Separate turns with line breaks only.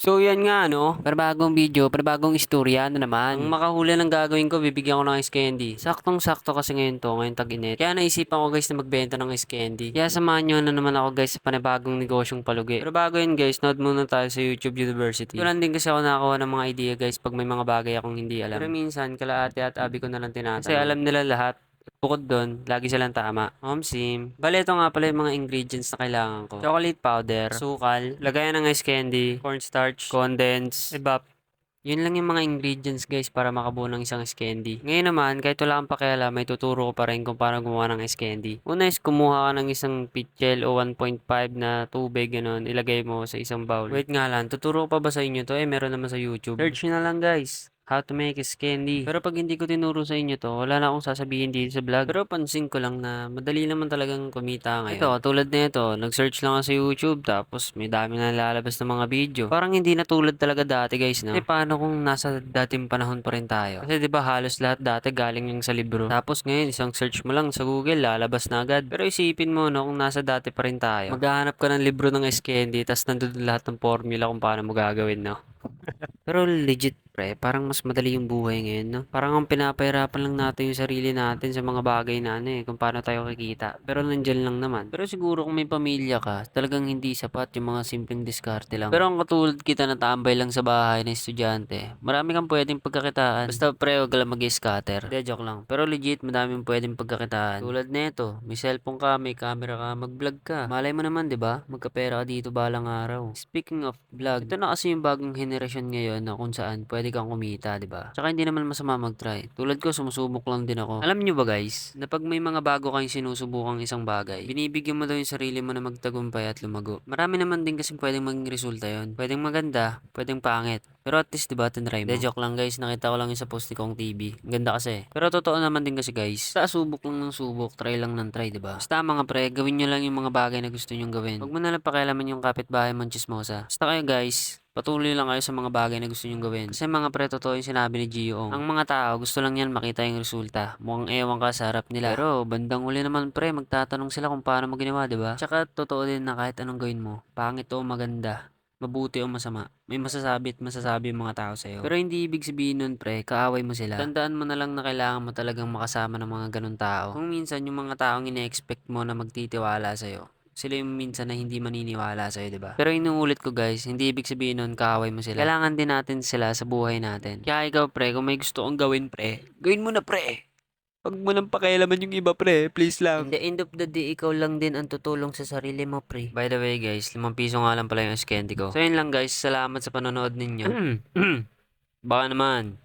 So yan nga no, panibagong video, panibagong istorya na naman. Ang makahula ng gagawin ko, bibigyan ko ng ice candy. Saktong-sakto kasi ngayon to, ngayon tag-init. Kaya naisipan ko guys na magbenta ng ice candy. Kaya samahan nyo na naman ako guys sa panibagong negosyong palugi. Pero bago yun guys, nood muna tayo sa YouTube University. Tulan din kasi ako nakakuha ng mga idea guys pag may mga bagay akong hindi alam. Pero minsan, kala ate at abi ko na lang tinatanong. Kasi alam nila lahat. Bukod doon, lagi silang tama. Omsim. Bale, ito nga pala yung mga ingredients na kailangan ko. Chocolate powder, sukal, lagayan ng ice candy, cornstarch, condense, evap. Yun lang yung mga ingredients guys para makabuo ng isang ice candy. Ngayon naman, kahit wala kang pakialam, may tuturo ko pa rin kung paano gumawa ng ice candy. Una is kumuha ka ng isang pitchel o 1.5 na tubig, ganun, ilagay mo sa isang bowl. Wait nga lang, tuturo ko pa ba sa inyo to? Meron naman sa YouTube. Search nyo na lang guys. How to make ice candy. Pero pag hindi ko tinuro sa inyo to, wala na akong sasabihin dito sa vlog. Pero pansin ko lang na madali naman talagang kumita ngayon. Ito, tulad na ito, nag-search lang ako sa YouTube tapos may dami na lalabas ng mga video. Parang hindi na tulad talaga dati guys, no? Eh paano kung nasa dating panahon pa rin tayo? Kasi 'di ba halos lahat dati galing yung sa libro. Tapos ngayon isang search mo lang sa Google, lalabas na agad. Pero isipin mo no, kung nasa dati pa rin tayo. Maghahanap ka ng libro ng ice candy, tapos nandun lahat ng formula kung paano mo gagawin, no? Pero legit pre, parang mas madali yung buhay ngayon, no? Parang ang pinapahirapan lang natin yung sarili natin sa mga bagay na ano eh, kung paano tayo kikita. Pero nandyan lang naman. Pero siguro kung may pamilya ka, talagang hindi sapat yung mga simpleng diskarte lang. Pero ang katulad kita na tambay lang sa bahay na estudyante, marami kang pwedeng pagkakitaan. Basta pre, huwag ka lang mag-scatter. Hindi, joke lang. Pero legit, madaming pwedeng pagkakitaan. Tulad nito, may cellphone ka, may camera ka, mag-vlog ka. Malay mo naman, di ba? Magkapera ka dito balang araw. Speaking of vlog, ito na kasi yung bagong henerasyon ngayon na kung saan pwede kang kumita, di ba? Tsaka hindi naman masama mag-try. Tulad ko, sumusubok lang din ako. Alam nyo ba guys, na pag may mga bago kayong sinusubukang isang bagay, binibigyan mo daw yung sarili mo na magtagumpay at lumago. Marami naman din kasi pwedeng maging resulta yon. Pwedeng maganda, pwedeng pangit. Pero at least, diba, tinry mo. De, joke lang guys, nakita ko lang yung sa post ni Kong TV. Ang ganda kasi. Pero totoo naman din kasi guys, sa subok lang ng subok, try lang ng try, diba? Basta mga pre, gawin nyo lang yung mga bagay na gusto nyong gawin. Huwag mo na lang pakialaman yung kapitbahay mong chismosa. Basta kayo guys, patuloy lang kayo sa mga bagay na gusto nyong gawin. Kasi mga pre, totoo yung sinabi ni Gio Ong. Ang mga tao, gusto lang yan makita yung resulta. Mukhang ewan ka sa harap nila. Pero, bandang uli naman pre, magtatanong sila kung paano mo ginawa, diba? Tsaka, totoo din na kahit anong gawin mo, pangit o maganda, mabuti o masama, may masasabi at masasabi yung mga tao sa'yo. Pero hindi ibig sabihin nun pre, kaaway mo sila. Tandaan mo na lang na kailangan mo talagang makasama ng mga ganun tao. Kung minsan yung mga taong ine-expect mo na magtitiwala sa'yo, sila yung minsan na hindi maniniwala sa'yo, di ba? Pero inuulit ko guys, hindi ibig sabihin nun kaaway mo sila. Kailangan din natin sila sa buhay natin. Kaya ikaw pre, kung may gusto kong gawin pre, gawin mo na pre. Huwag mo nang pakialaman yung iba pre, please lang. In the end of the day, ikaw lang din ang tutulong sa sarili mo pre. By the way guys, 5 piso nga lang pala yung ice candy ko. So yun lang guys, salamat sa panonood ninyo. Baka naman.